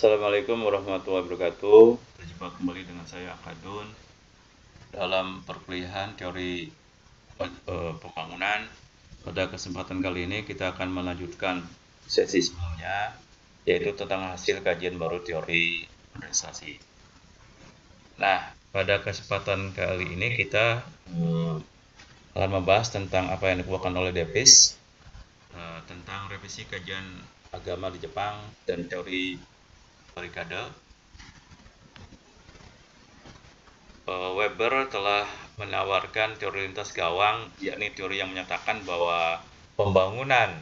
Assalamualaikum warahmatullahi wabarakatuh. Berjumpa kembali dengan saya Akadun dalam perkuliahan teori pembangunan. Pada kesempatan kali ini kita akan melanjutkan sesi sebelumnya, yaitu tentang hasil kajian baru teori organisasi. Nah, pada kesempatan kali ini kita akan membahas tentang apa yang dikeluarkan oleh Davis tentang revisi kajian agama di Jepang dan teori barikade. Weber telah menawarkan teori lintas gawang, yakni teori yang menyatakan bahwa pembangunan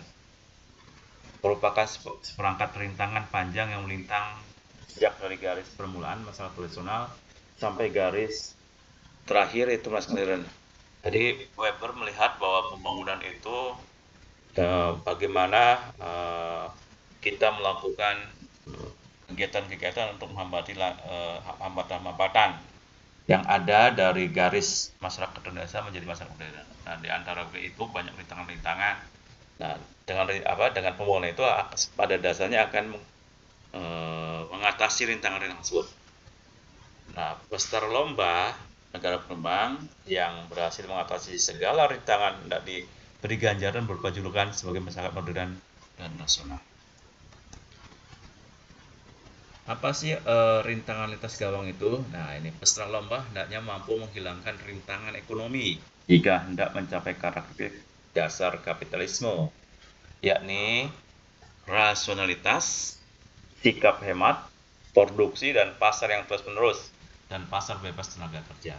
merupakan seperangkat rintangan panjang yang melintang sejak dari garis permulaan masalah tradisional sampai garis terakhir itu masa modern. Jadi Weber melihat bahwa pembangunan itu bagaimana kita melakukan kegiatan-kegiatan untuk menghambati hambatan-hambatan yang ada dari garis masyarakat desa menjadi masyarakat modern. Nah, di antara itu banyak rintangan-rintangan. Nah, dengan pembangunan itu pada dasarnya akan mengatasi rintangan-rintangan tersebut. Nah, peserta lomba negara berkembang yang berhasil mengatasi segala rintangan tidak diberi ganjaran berupa julukan sebagai masyarakat modern dan nasional. Apa sih rintangan lintas gawang itu? Nah, ini peserta lomba hendaknya mampu menghilangkan rintangan ekonomi jika hendak mencapai karakteristik dasar kapitalisme, yakni rasionalitas, sikap hemat, produksi dan pasar yang terus-menerus, dan pasar bebas tenaga kerja.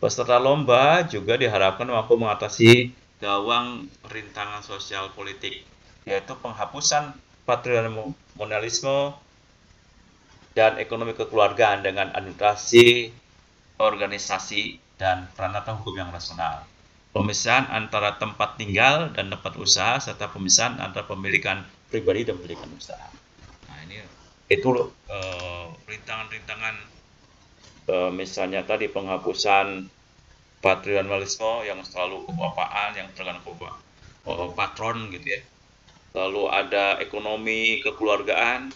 Peserta lomba juga diharapkan mampu mengatasi gawang rintangan sosial politik, yaitu penghapusan patrimonialisme dan ekonomi kekeluargaan dengan administrasi, organisasi, dan peranata hukum yang rasional. Pemisahan antara tempat tinggal dan tempat usaha serta pemisahan antara pemilikan pribadi dan pemilikan usaha. Nah, itu rintangan-rintangan misalnya tadi penghapusan patrimonialisme yang selalu kebapaan yang tergantung patron gitu ya. Lalu ada ekonomi kekeluargaan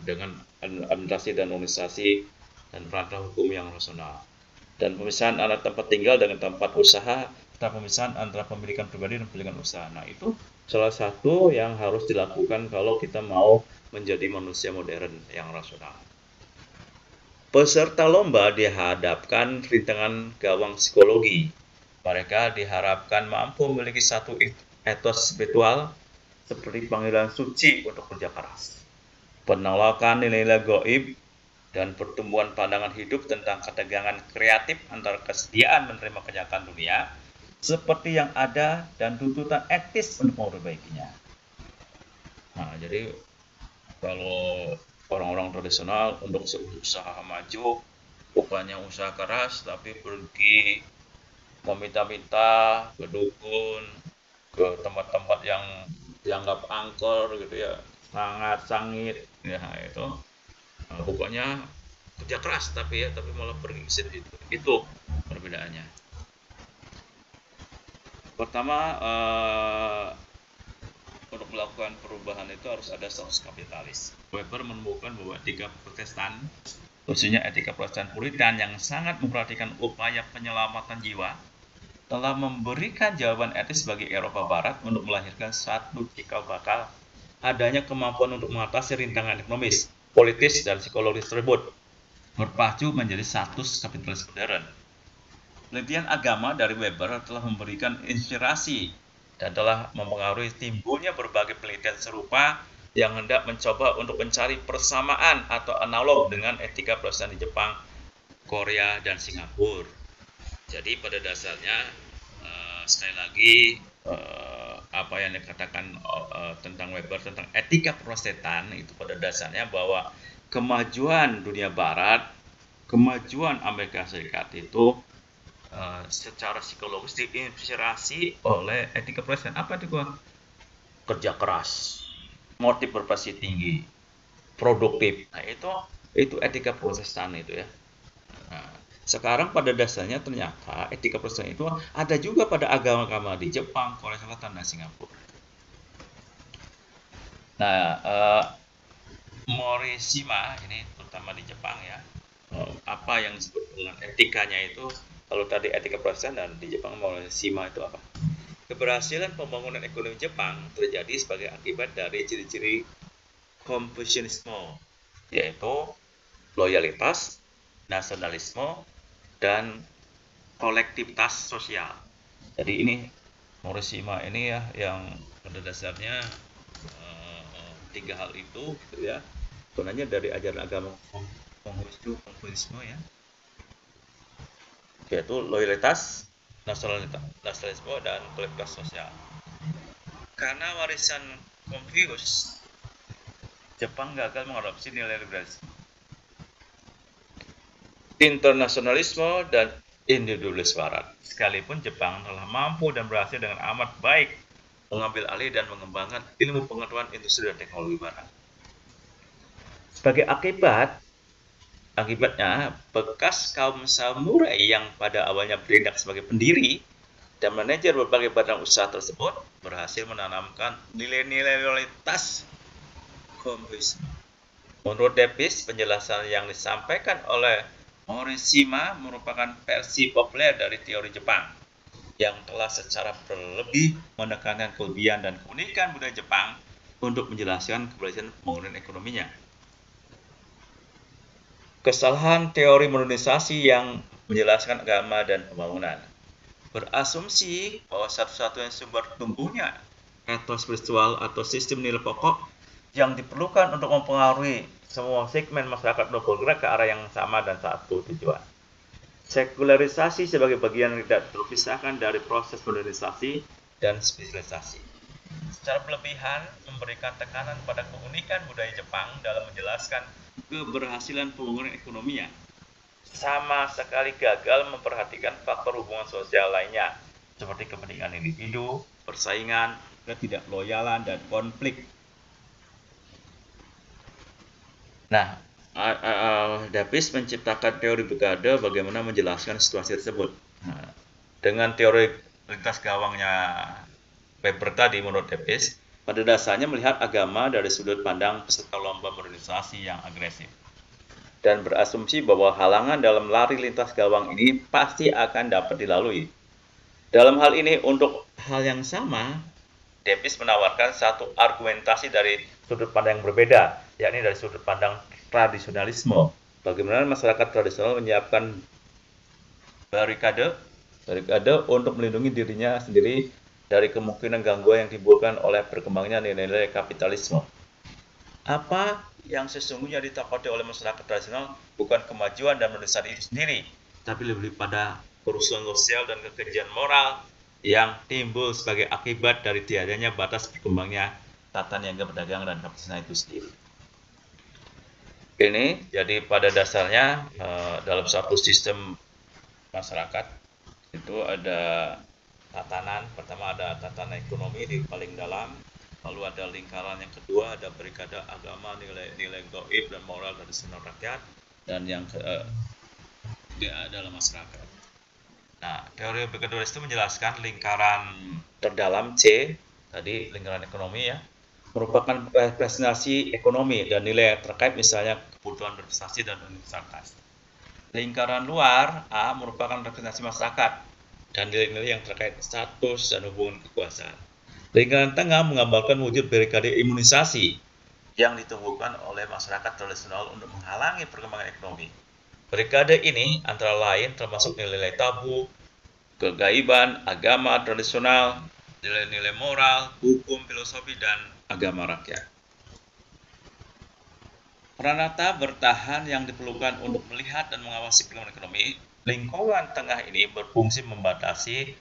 dengan administrasi dan organisasi dan perantara hukum yang rasional, dan pemisahan antara tempat tinggal dengan tempat usaha serta pemisahan antara pemilikan pribadi dan pemilikan usaha. Nah, itu salah satu yang harus dilakukan kalau kita mau menjadi manusia modern yang rasional. Peserta lomba dihadapkan rintangan gawang psikologi. Mereka diharapkan mampu memiliki satu etos spiritual seperti panggilan suci untuk kerja keras, penolakan nilai-nilai gaib, dan pertumbuhan pandangan hidup tentang ketegangan kreatif antara kesediaan menerima kenyataan dunia seperti yang ada dan tuntutan etis untuk memperbaikinya. Nah, jadi kalau orang-orang tradisional untuk usaha maju bukannya usaha keras tapi pergi meminta-minta ke dukun, ke tempat-tempat yang dianggap angker gitu ya, sangat sangit ya, itu pokoknya kerja keras tapi malah pergi itu perbedaannya. Pertama, untuk melakukan perubahan itu harus ada saus kapitalis. Weber menemukan bahwa etika Protestan, khususnya etika Protestan Puritan yang sangat memperhatikan upaya penyelamatan jiwa, telah memberikan jawaban etis bagi Eropa Barat untuk melahirkan satu cikal bakal adanya kemampuan untuk mengatasi rintangan ekonomis, politis, dan psikologis tersebut, berpacu menjadi status kapitalis modern. Penelitian agama dari Weber telah memberikan inspirasi dan telah mempengaruhi timbulnya berbagai penelitian serupa yang hendak mencoba untuk mencari persamaan atau analog dengan etika Protestan di Jepang, Korea, dan Singapura. Jadi pada dasarnya sekali lagi apa yang dikatakan tentang Weber tentang etika Protestan itu pada dasarnya bahwa kemajuan dunia Barat, kemajuan Amerika Serikat itu secara psikologis diinspirasi oleh etika Protestan. Apa itu? Kerja keras, motif berprestasi tinggi, produktif. Nah, itu etika Protestan itu ya. Nah, sekarang pada dasarnya ternyata etika Protestan itu ada juga pada agama-agama di Jepang, Korea Selatan, dan Singapura. Nah, Morishima ini terutama di Jepang ya. Apa yang disebut dengan etikanya itu, kalau tadi etika protestan dan di Jepang Morishima itu apa? Keberhasilan pembangunan ekonomi Jepang terjadi sebagai akibat dari ciri-ciri Konfusianisme, yaitu loyalitas, nasionalisme, dan kolektivitas sosial. Jadi ini Morishima ini ya yang pada dasarnya tiga hal itu gitu ya. Sebenarnya dari ajaran agama Konfusianisme ya, yaitu loyalitas, nasionalisme, dan kolektivitas sosial. Karena warisan Konfusius, Jepang gagal mengadopsi nilai liberalisme, internasionalisme, dan individualisme barat. Sekalipun Jepang telah mampu dan berhasil dengan amat baik mengambil alih dan mengembangkan ilmu pengetahuan industri dan teknologi barat. Sebagai akibatnya bekas kaum samurai yang pada awalnya bertindak sebagai pendiri dan manajer berbagai badan usaha tersebut berhasil menanamkan nilai-nilai loyalitas Konfusius. Menurut Davis, penjelasan yang disampaikan oleh Morishima merupakan versi populer dari teori Jepang yang telah secara berlebih menekankan kelebihan dan keunikan budaya Jepang untuk menjelaskan keberhasilan pembangunan ekonominya. Kesalahan teori modernisasi yang menjelaskan agama dan pembangunan berasumsi bahwa satu-satunya sumber tumbuhnya etos spiritual atau sistem nilai pokok yang diperlukan untuk mempengaruhi semua segmen masyarakat untuk bergerak ke arah yang sama dan satu tujuan. Sekularisasi sebagai bagian yang tidak terpisahkan dari proses modernisasi dan spesialisasi. Secara berlebihan memberikan tekanan pada keunikan budaya Jepang dalam menjelaskan keberhasilan pembangunan ekonominya. Sama sekali gagal memperhatikan faktor hubungan sosial lainnya, seperti kepentingan individu, persaingan, ketidakloyalan, dan konflik. Nah, Davis menciptakan teori brigade bagaimana menjelaskan situasi tersebut. Nah, dengan teori lintas gawangnya Weber tadi, menurut Davis, pada dasarnya melihat agama dari sudut pandang peserta lomba modernisasi yang agresif dan berasumsi bahwa halangan dalam lari lintas gawang ini pasti akan dapat dilalui. Dalam hal ini, untuk hal yang sama, Davis menawarkan satu argumentasi dari sudut pandang yang berbeda, yakni dari sudut pandang tradisionalisme. Bagaimana masyarakat tradisional menyiapkan barikade untuk melindungi dirinya sendiri dari kemungkinan gangguan yang ditimbulkan oleh berkembangnya nilai-nilai kapitalisme. Apa yang sesungguhnya ditakuti oleh masyarakat tradisional bukan kemajuan dan modernisasi itu sendiri, tapi lebih pada kerusuhan sosial dan kekejian moral yang timbul sebagai akibat dari tiadanya batas berkembangnya tata niaga perdagangan dan kapitalisme itu sendiri. Ini jadi pada dasarnya dalam satu sistem masyarakat itu ada tatanan, pertama ada tatanan ekonomi di paling dalam, lalu ada lingkaran yang kedua, ada berikada agama, nilai-nilai gaib dan moral tradisional rakyat, dan yang ketiga adalah masyarakat. Nah, teori berikada itu menjelaskan lingkaran terdalam C, tadi lingkaran ekonomi ya, merupakan representasi ekonomi dan nilai yang terkait misalnya kebutuhan berinvestasi dan universitas. Lingkaran luar A merupakan representasi masyarakat dan nilai-nilai yang terkait status dan hubungan kekuasaan. Lingkaran tengah menggambarkan wujud barikade imunisasi yang ditumbuhkan oleh masyarakat tradisional untuk menghalangi perkembangan ekonomi. Barikade ini antara lain termasuk nilai-nilai tabu, kegaiban, agama tradisional, nilai-nilai moral, hukum, filosofi, dan agama rakyat. Pranata bertahan yang diperlukan untuk melihat dan mengawasi perkembangan ekonomi. Lingkungan tengah ini berfungsi membatasi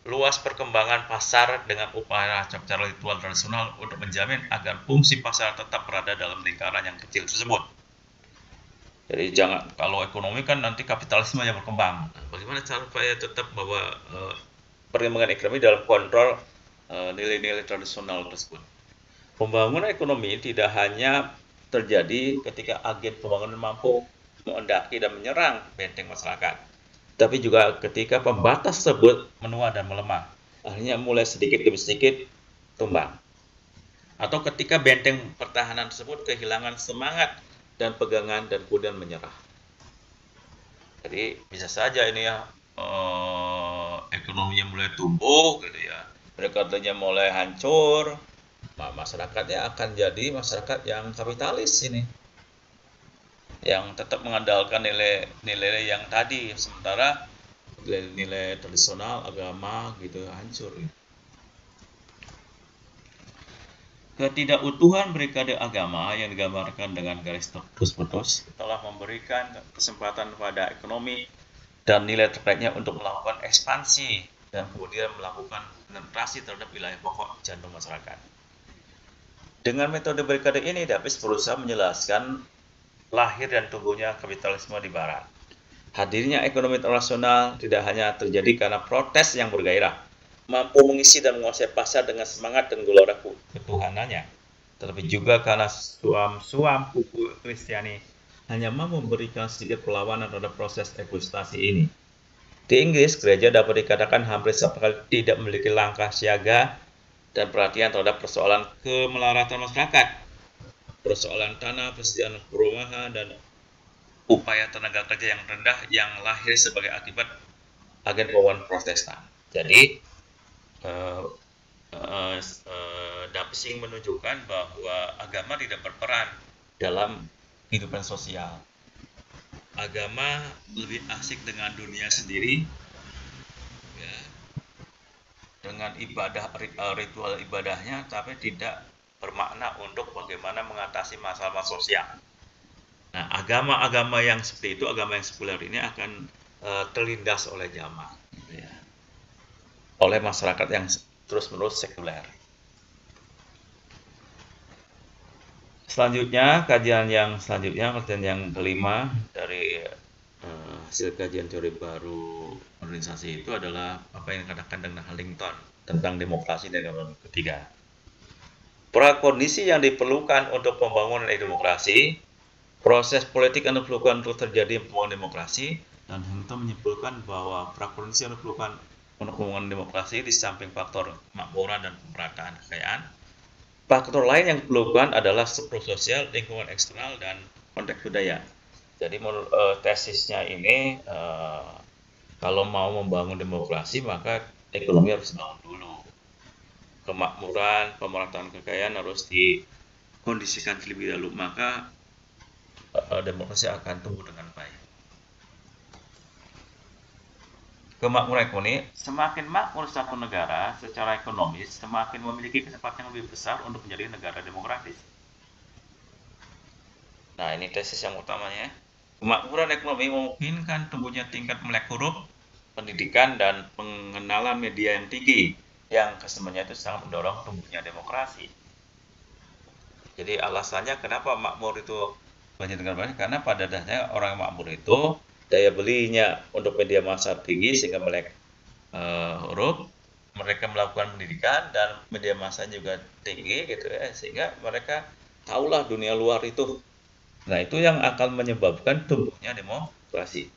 luas perkembangan pasar dengan upaya secara ritual tradisional untuk menjamin agar fungsi pasar tetap berada dalam lingkaran yang kecil tersebut. Jadi jangan, kalau ekonomi kan nanti kapitalisme yang berkembang. Bagaimana cara supaya tetap bahwa perkembangan ekonomi dalam kontrol nilai-nilai tradisional tersebut. Pembangunan ekonomi tidak hanya terjadi ketika agen pembangunan mampu mengendaki dan menyerang benteng masyarakat, tapi juga ketika pembatas tersebut menua dan melemah, akhirnya mulai sedikit demi sedikit tumbang. atau ketika benteng pertahanan tersebut kehilangan semangat dan pegangan dan kemudian menyerah. Jadi bisa saja ini ya ekonominya mulai tumbuh gitu ya, perekonomiannya mulai hancur, masyarakatnya akan jadi masyarakat yang kapitalis ini, yang tetap mengandalkan nilai-nilai yang tadi, sementara nilai-nilai tradisional agama gitu hancur. Ketidakutuhan berikade agama yang digambarkan dengan garis terputus telah memberikan kesempatan pada ekonomi dan nilai terkaitnya untuk melakukan ekspansi dan kemudian melakukan penetrasi terhadap wilayah pokok jantung masyarakat. Dengan metode berikade ini, Davis berusaha menjelaskan lahir dan tumbuhnya kapitalisme di Barat. Hadirnya ekonomi internasional tidak hanya terjadi karena protes yang bergairah, mampu mengisi dan menguasai pasar dengan semangat dan gelora ketuhanannya, tetapi juga karena suam-suam kuku Kristiani hanya mampu memberikan sedikit perlawanan terhadap proses eksploitasi ini. Di Inggris, gereja dapat dikatakan hampir sekali tidak memiliki langkah siaga dan perhatian terhadap persoalan kemelaratan masyarakat, persoalan tanah, persediaan perumahan, dan upaya tenaga kerja yang rendah yang lahir sebagai akibat agen pembangunan Protestan. Jadi, Dapsing menunjukkan bahwa agama tidak berperan dalam kehidupan sosial. Agama lebih asik dengan dunia sendiri, ya, dengan ibadah ritual ibadahnya, tapi tidak bermakna untuk bagaimana mengatasi masalah sosial. Nah, agama-agama yang seperti itu, agama yang sekuler ini akan terlindas oleh zaman, gitu ya, oleh masyarakat yang terus-menerus sekuler. Selanjutnya, kajian yang kelima dari hasil kajian teori baru organisasi itu adalah apa yang dikatakan dengan Huntington tentang demokrasi dan ekonomi ketiga. Prakondisi yang diperlukan untuk pembangunan demokrasi, proses politik yang diperlukan untuk terjadi pembangunan demokrasi, dan Huntington menyimpulkan bahwa prakondisi yang diperlukan untuk pembangunan demokrasi di samping faktor kemakmuran dan pemerataan kekayaan, faktor lain yang diperlukan adalah struktur sosial, lingkungan eksternal, dan konteks budaya. Jadi menurut tesisnya ini, kalau mau membangun demokrasi maka ekonomi harus dibangun dulu. Kemakmuran, pemerataan kekayaan harus dikondisikan terlebih dahulu, maka demokrasi akan tumbuh dengan baik. Kemakmuran ekonomi, semakin makmur satu negara secara ekonomis, semakin memiliki kesempatan yang lebih besar untuk menjadi negara demokratis. Nah, ini tesis yang utamanya. Kemakmuran ekonomi memungkinkan tumbuhnya tingkat melek huruf, pendidikan, dan pengenalan media yang tinggi, yang kesemuanya itu sangat mendorong tumbuhnya demokrasi. Jadi alasannya kenapa makmur itu banyak negara banyak, karena pada dasarnya orang makmur itu daya belinya untuk media massa tinggi sehingga melek huruf, mereka melakukan pendidikan dan media massa juga tinggi gitu ya, sehingga mereka tahulah dunia luar itu. Nah, itu yang akan menyebabkan tumbuhnya demokrasi.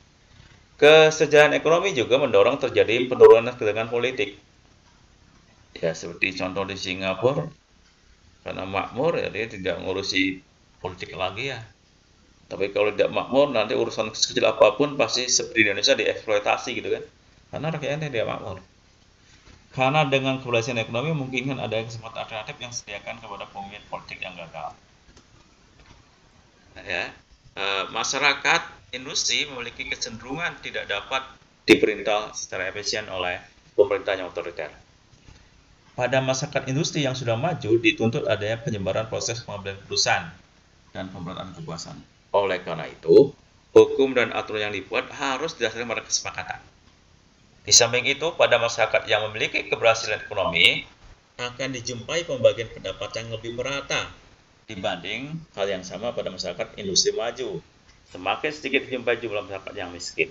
Kesejahteraan ekonomi juga mendorong terjadi penurunan ketegangan politik. Ya, seperti contoh di Singapura, karena makmur ya dia tidak ngurusi politik lagi ya. Tapi kalau tidak makmur, nanti urusan sekecil apapun pasti seperti di Indonesia dieksploitasi gitu kan. Karena rakyatnya tidak makmur. Karena dengan keberhasilan ekonomi mungkin ada kesempatan alternatif yang disediakan kepada pemimpin politik yang gagal. Ya, masyarakat industri memiliki kecenderungan tidak dapat diperintah secara efisien oleh pemerintah yang otoriter. Pada masyarakat industri yang sudah maju dituntut adanya penyebaran proses pengambilan keputusan dan pemerataan kekuasaan. Oleh karena itu, hukum dan aturan yang dibuat harus didasarkan pada kesepakatan. Di samping itu, pada masyarakat yang memiliki keberhasilan ekonomi akan dijumpai pembagian pendapatan yang lebih merata dibanding hal yang sama pada masyarakat industri maju. Semakin sedikit dijumpai jumlah masyarakat yang miskin.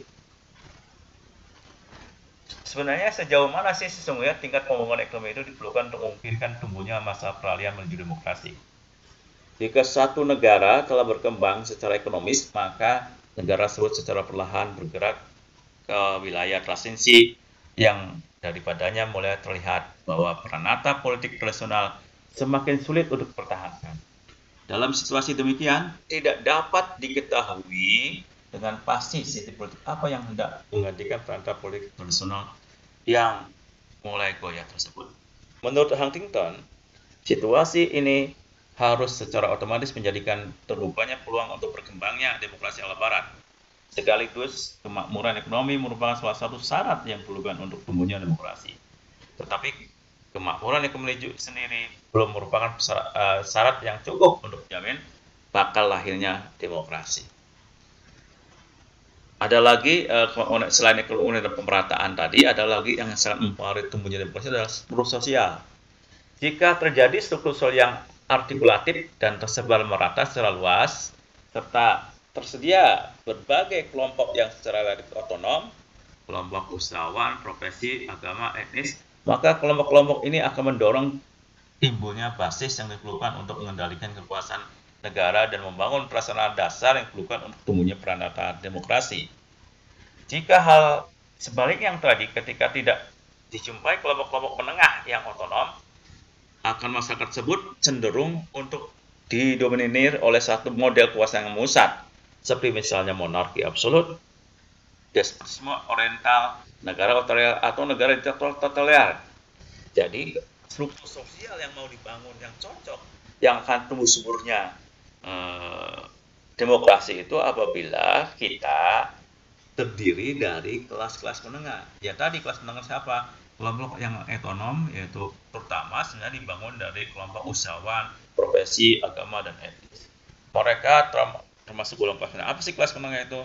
Sebenarnya sejauh mana sih sesungguhnya tingkat pembangunan ekonomi itu diperlukan untuk memungkinkan tumbuhnya masa peralihan menuju demokrasi? Jika satu negara telah berkembang secara ekonomis, maka negara tersebut secara perlahan bergerak ke wilayah transisi yang daripadanya mulai terlihat bahwa peranata politik tradisional semakin sulit untuk dipertahankan. Dalam situasi demikian, tidak dapat diketahui dengan pasti sistem politik apa yang hendak menggantikan perantara politik tradisional yang mulai goyah tersebut. Menurut Huntington, situasi ini harus secara otomatis menjadikan terbukanya peluang untuk berkembangnya demokrasi ala barat. Sekaligus kemakmuran ekonomi merupakan salah satu syarat yang diperlukan untuk tumbuhnya demokrasi. Tetapi kemakmuran ekonomi sendiri belum merupakan syarat yang cukup untuk menjamin bakal lahirnya demokrasi. Ada lagi selain ekonomi dan pemerataan tadi, ada lagi yang sangat mempengaruhi tumbuhnya demokrasi adalah struktur sosial. Jika terjadi struktur sosial yang artikulatif dan tersebar merata secara luas, serta tersedia berbagai kelompok yang secara relatif otonom, kelompok usahawan, profesi, agama, etnis, maka kelompok-kelompok ini akan mendorong timbulnya basis yang diperlukan untuk mengendalikan kekuasaan negara dan membangun prasarana dasar yang diperlukan untuk tumbuhnya peranakan demokrasi. Jika hal sebaliknya yang tadi, ketika tidak dijumpai kelompok-kelompok menengah yang otonom, akan masyarakat tersebut cenderung untuk didominir oleh satu model kekuasaan yang memusat, seperti misalnya monarki absolut, despotisme oriental, negara otoriter atau negara diktator. Jadi struktur sosial yang mau dibangun yang cocok, yang akan tumbuh suburnya demokrasi itu apabila kita terdiri dari kelas-kelas menengah. Ya tadi kelas menengah siapa? Kelompok yang otonom, yaitu terutama sebenarnya dibangun dari kelompok usahawan, profesi, agama, dan etnis. Mereka termasuk golongan kelas menengah. Apa sih kelas menengah itu?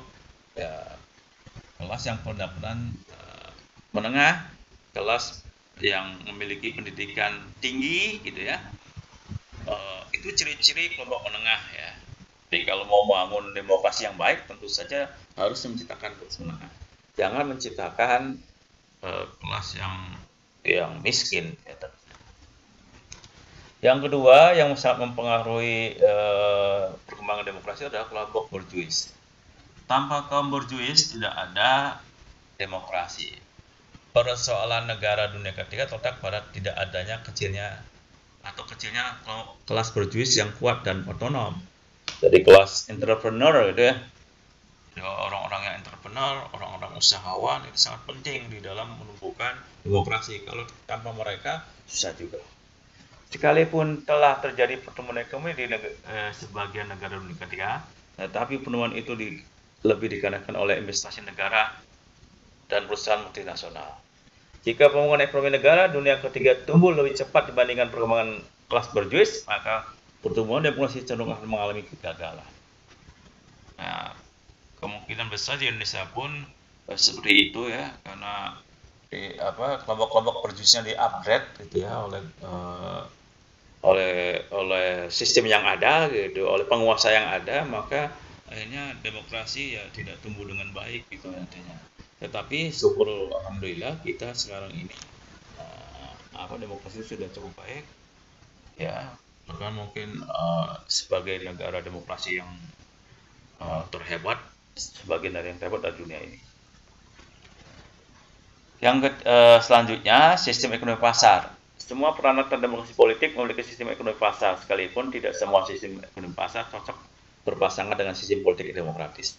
Ya, kelas yang pendapatan menengah, kelas yang memiliki pendidikan tinggi, gitu ya. Itu ciri-ciri kelompok menengah ya. Jadi kalau mau membangun demokrasi yang baik, tentu saja harus menciptakan kelas menengah. Jangan menciptakan kelas yang miskin. Yang kedua yang sangat mempengaruhi perkembangan demokrasi adalah kelompok borjuis. Tanpa kaum borjuis tidak ada demokrasi. Persoalan negara dunia ketiga terletak pada tidak adanya kecilnya kelas borjuis yang kuat dan otonom. Jadi kelas entrepreneur gitu ya. Orang-orang yang entrepreneur, orang-orang usahawan itu sangat penting di dalam menumbuhkan demokrasi. Kalau tanpa mereka susah juga. Sekalipun telah terjadi pertumbuhan ekonomi di sebagian negara dunia ketiga, tetapi pertumbuhan itu lebih dikarenakan oleh investasi negara dan perusahaan multinasional. Jika pembangunan ekonomi negara dunia ketiga tumbuh lebih cepat dibandingkan perkembangan kelas borjuis, maka pertumbuhan demokrasi cenderung akan mengalami kegagalan. Nah, kemungkinan besar di Indonesia pun seperti itu ya, karena kelompok-kelompok borjuisnya di-upgrade gitu ya oleh sistem yang ada gitu, oleh penguasa yang ada, maka akhirnya demokrasi ya tidak tumbuh dengan baik gitu nantinya. Tetapi syukur alhamdulillah kita sekarang ini demokrasi sudah cukup baik ya, bahkan mungkin sebagai negara demokrasi yang terhebat, sebagian dari yang terhebat di dunia ini. Yang selanjutnya, sistem ekonomi pasar. Semua peralatan demokrasi politik memiliki sistem ekonomi pasar, sekalipun tidak semua sistem ekonomi pasar cocok berpasangan dengan sistem politik demokratis.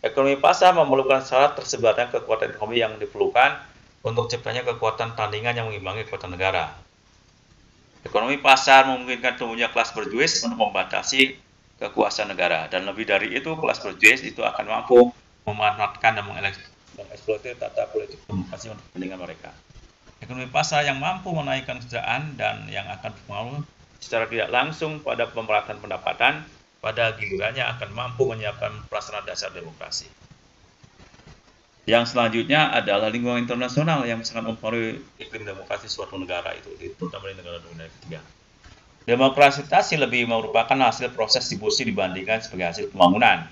Ekonomi pasar memerlukan syarat tersebarnya kekuatan ekonomi yang diperlukan untuk ciptanya kekuatan tandingan yang mengimbangi kekuatan negara. Ekonomi pasar memungkinkan tumbuhnya kelas borjuis untuk membatasi kekuasaan negara, dan lebih dari itu kelas borjuis itu akan mampu memanfaatkan dan mengeksploitasi tata politik demokrasi untuk kepentingan mereka. Ekonomi pasar yang mampu menaikkan kesejahteraan dan yang akan berpengaruh secara tidak langsung pada pemerataan pendapatan, pada gilirannya akan mampu menyiapkan prasarana dasar demokrasi. Yang selanjutnya adalah lingkungan internasional yang sangat mempengaruhi iklim demokrasi suatu negara itu, terutama di negara dunia ketiga. Demokratisasi lebih merupakan hasil proses distribusi dibandingkan sebagai hasil pembangunan,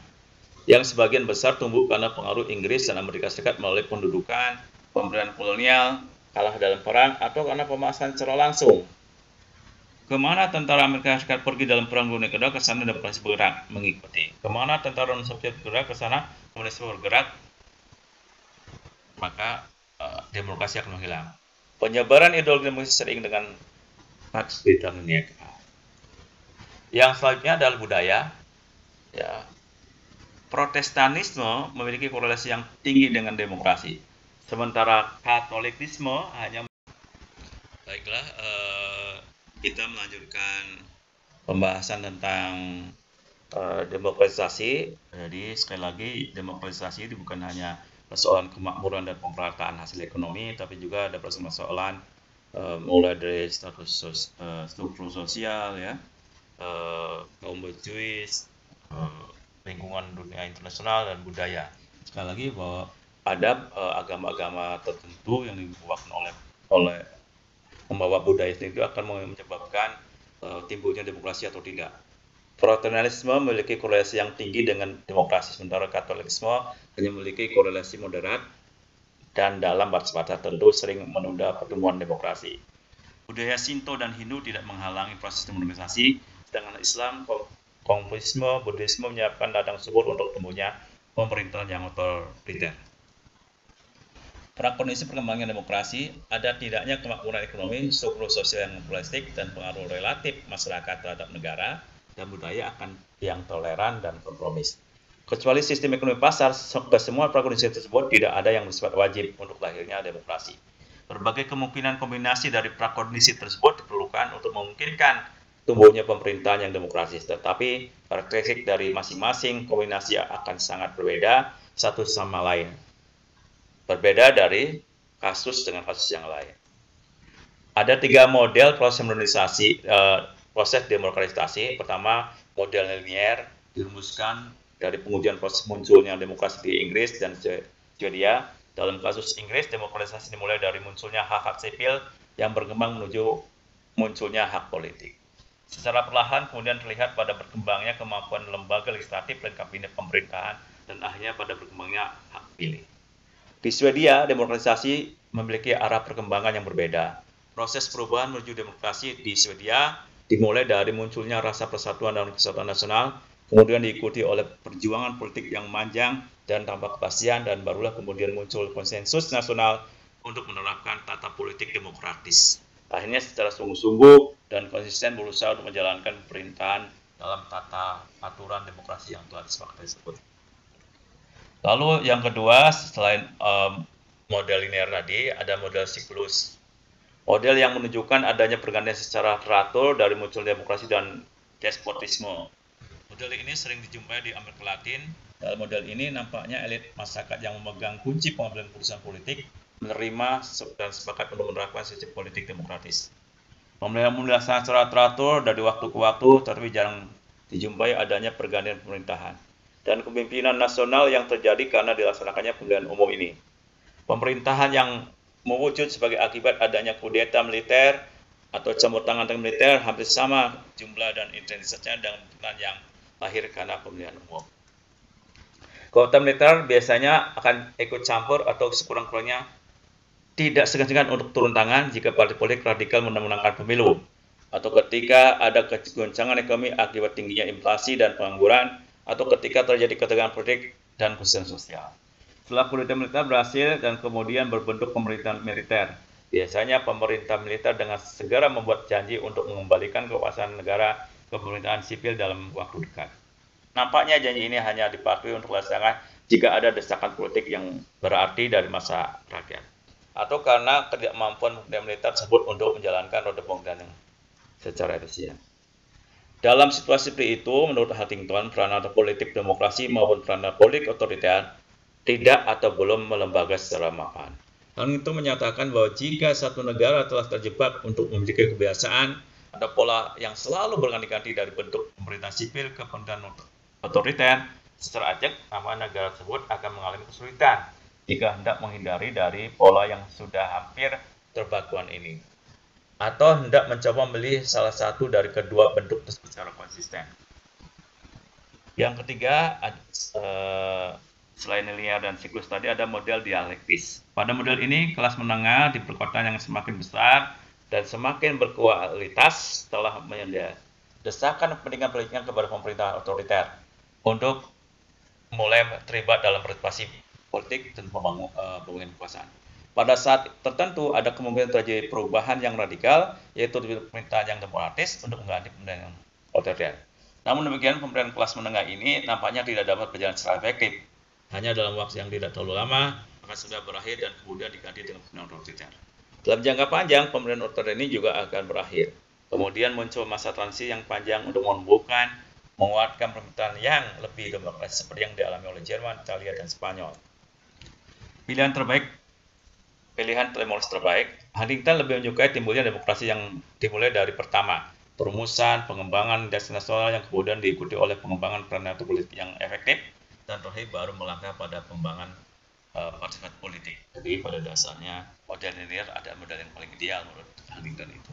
yang sebagian besar tumbuh karena pengaruh Inggris dan Amerika Serikat melalui pendudukan, pemberian kolonial, kalah dalam perang, atau karena pemasaran secara langsung. Kemana tentara Amerika Serikat pergi dalam perang dunia kedua, ke sana demokrasi bergerak mengikuti. Kemana tentara Uni Soviet bergerak, ke sana komunisme bergerak, maka demokrasi akan menghilang. Penyebaran ideologi demokrasi sering dengan dapat kesulitan meniaga. Yang selanjutnya adalah budaya. Ya, Protestanisme memiliki korelasi yang tinggi dengan demokrasi, sementara Katolikisme hanya. Baiklah, kita melanjutkan pembahasan tentang demokratisasi. Jadi sekali lagi, demokratisasi itu bukan hanya persoalan kemakmuran dan pemerataan hasil ekonomi, tapi juga ada persoalan mulai dari struktur sosial, ya, kaum berjuis, lingkungan dunia internasional dan budaya. Sekali lagi bahwa ada agama-agama tertentu yang dibawakan oleh membawa budaya itu akan menyebabkan timbulnya demokrasi atau tidak. Protestantisme memiliki korelasi yang tinggi dengan demokrasi, sementara Katolikisme hanya memiliki korelasi moderat dan dalam batas-batas tertentu sering menunda pertumbuhan demokrasi. Budaya Shinto dan Hindu tidak menghalangi proses demokratisasi, sedangkan Islam, Konfusianisme, Buddhisme menyiapkan ladang subur untuk tumbuhnya pemerintahan yang otoriter. Prakondisi perkembangan demokrasi, ada tidaknya kemakmuran ekonomi, struktur sosial yang pluralistik, dan pengaruh relatif masyarakat terhadap negara dan budaya akan yang toleran dan kompromis. Kecuali sistem ekonomi pasar, ke semua prakondisi tersebut tidak ada yang bersifat wajib untuk lahirnya demokrasi. Berbagai kemungkinan kombinasi dari prakondisi tersebut diperlukan untuk memungkinkan tumbuhnya pemerintahan yang demokratis, tetapi karakteristik dari masing-masing kombinasi akan sangat berbeda satu sama lain. Berbeda dari kasus dengan kasus yang lain. Ada 3 model proses demokratisasi. Pertama, model linear dirumuskan dari pengujian proses munculnya demokrasi di Inggris dan Swedia. Dalam kasus Inggris, demokratisasi dimulai dari munculnya hak-hak sipil yang berkembang menuju munculnya hak politik. Secara perlahan kemudian terlihat pada berkembangnya kemampuan lembaga legislatif dan kabinet pemerintahan dan akhirnya pada berkembangnya hak pilih. Di Swedia, demokratisasi memiliki arah perkembangan yang berbeda. Proses perubahan menuju demokrasi di Swedia dimulai dari munculnya rasa persatuan dan kesatuan nasional, kemudian diikuti oleh perjuangan politik yang panjang dan tanpa kepastian, dan barulah kemudian muncul konsensus nasional untuk menerapkan tata politik demokratis. Akhirnya secara sungguh-sungguh dan konsisten berusaha untuk menjalankan pemerintahan dalam tata aturan demokrasi yang telah disepakati tersebut. Lalu yang kedua, selain model linear tadi, ada model siklus. Model yang menunjukkan adanya pergantian secara teratur dari muncul demokrasi dan despotisme. Model ini sering dijumpai di Amerika Latin. Dalam model ini nampaknya elit masyarakat yang memegang kunci pengambilan keputusan politik menerima dan sepakat untuk menerapkan sistem politik demokratis. Pemilihan secara teratur dari waktu ke waktu, tetapi jarang dijumpai adanya pergantian pemerintahan dan kepemimpinan nasional yang terjadi karena dilaksanakannya pemilihan umum ini. Pemerintahan yang mewujud sebagai akibat adanya kudeta militer atau campur tangan dengan militer hampir sama jumlah dan intensitasnya dengan pemerintahan yang lahir karena pemilihan umum. Kekuatan militer biasanya akan ikut campur atau sekurang-kurangnya tidak segan-segan untuk turun tangan jika partai politik radikal memenangkan pemilu, atau ketika ada kegoncangan ekonomi akibat tingginya inflasi dan pengangguran, atau ketika terjadi ketegangan politik dan kesulitan sosial. Setelah kudeta militer berhasil dan kemudian berbentuk pemerintahan militer, biasanya pemerintah militer dengan segera membuat janji untuk mengembalikan kekuasaan negara ke pemerintahan sipil dalam waktu dekat. Nampaknya janji ini hanya dipakai untuk dilaksanakan jika ada desakan politik yang berarti dari masa rakyat, atau karena ketidakmampuan pemerintah militer tersebut untuk menjalankan roda pemerintahan secara efisien. Dalam situasi seperti itu, menurut Huntington, peranan politik demokrasi maupun peranan politik otoriter tidak atau belum melembaga secara mapan. Huntington menyatakan bahwa jika satu negara telah terjebak untuk memiliki kebiasaan ada pola yang selalu berganti-ganti dari bentuk pemerintahan sipil ke pemerintahan otoriter, secara acak nama negara tersebut akan mengalami kesulitan jika hendak menghindari dari pola yang sudah hampir terbakuan ini, atau hendak mencoba memilih salah satu dari kedua bentuk tersebut secara konsisten. Yang ketiga, selain linear dan siklus tadi, ada model dialektis. Pada model ini, kelas menengah di perkotaan yang semakin besar dan semakin berkualitas telah mendesakan kepentingan politiknya kepada pemerintah otoriter untuk mulai terlibat dalam partisipasi politik dan pembangunan kekuasaan. pada saat tertentu ada kemungkinan terjadi perubahan yang radikal, yaitu pemerintahan yang demokratis untuk mengganti pemerintahan yang otoriter. Namun demikian, pemerintahan kelas menengah ini nampaknya tidak dapat berjalan secara efektif. Hanya dalam waktu yang tidak terlalu lama, akan sudah berakhir dan kemudian diganti dengan pemerintahan otoriter. Dalam jangka panjang, pemerintahan otoriter ini juga akan berakhir. Kemudian muncul masa transisi yang panjang untuk menguatkan pemerintahan yang lebih demokratis seperti yang dialami oleh Jerman, Italia, dan Spanyol. Pilihan demokrasi terbaik, Huntington lebih menyukai timbulnya demokrasi yang dimulai dari pertama, perumusan, pengembangan dasar nasional yang kemudian diikuti oleh pengembangan peran politik yang efektif, dan terakhir baru melangkah pada pengembangan partisipasi politik. Jadi pada dasarnya model linear ada model yang paling ideal menurut Huntington itu.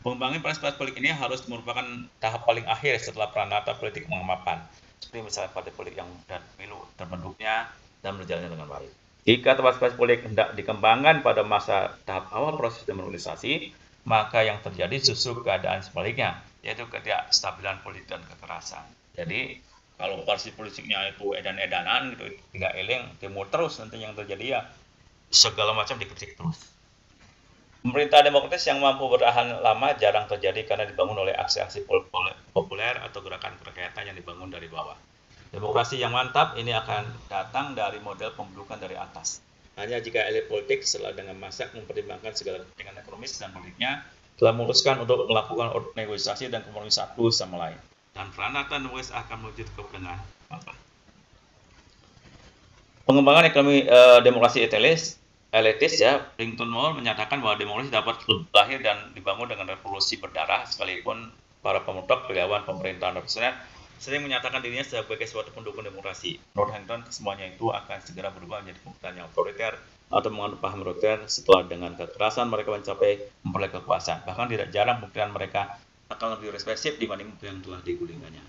Pengembangan partisipasi politik ini harus merupakan tahap paling akhir setelah peranata politik mengemapan, seperti misalnya partai politik yang dan pemilu terbentuknya dan berjalannya dengan baik. Jika partisipasi politik hendak dikembangkan pada masa tahap awal proses demokratisasi, maka yang terjadi justru keadaan sebaliknya, yaitu ketidakstabilan politik dan kekerasan. Jadi, kalau partisipasi politiknya itu edan-edanan, gitu, tidak eling, demo terus, nanti yang terjadi ya segala macam dikritik terus. Pemerintah demokratis yang mampu bertahan lama jarang terjadi karena dibangun oleh aksi-aksi populer atau gerakan kerakyatan yang dibangun dari bawah. Demokrasi yang mantap ini akan datang dari model pembentukan dari atas. Hanya jika elit politik setelah dengan masak mempertimbangkan segala kepentingan ekonomis dan politiknya, telah memutuskan untuk melakukan negosiasi dan kompromi satu sama lain. Dan peranatan demokrasi akan menuju ke dengan apa? Pengembangan ekonomi demokrasi elitis ya, Clinton Moore menyatakan bahwa demokrasi dapat lahir dan dibangun dengan revolusi berdarah sekalipun para pemutok pegawai pemerintahan revolusioner sering menyatakan dirinya sebagai suatu pendukung demokrasi. Menurut Huntington, semuanya itu akan segera berubah menjadi pemerintahan yang otoriter atau menganut paham otoriter setelah dengan kekerasan mereka mencapai memperoleh kekuasaan. Bahkan tidak jarang pemerintahan mereka akan lebih represif dibanding pemerintahan yang telah digulingkannya.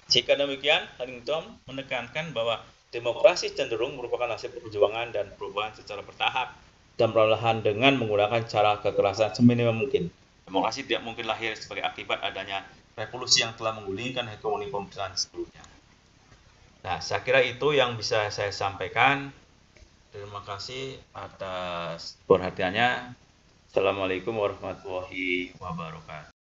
Jika demikian, Huntington menekankan bahwa demokrasi cenderung merupakan hasil perjuangan dan perubahan secara bertahap dan perlahan dengan menggunakan cara kekerasan seminimal mungkin. Demokrasi tidak mungkin lahir sebagai akibat adanya revolusi yang telah menggulingkan hegemoni pemerintahan sebelumnya. Nah, saya kira itu yang bisa saya sampaikan. Terima kasih atas perhatiannya. Assalamualaikum warahmatullahi wabarakatuh.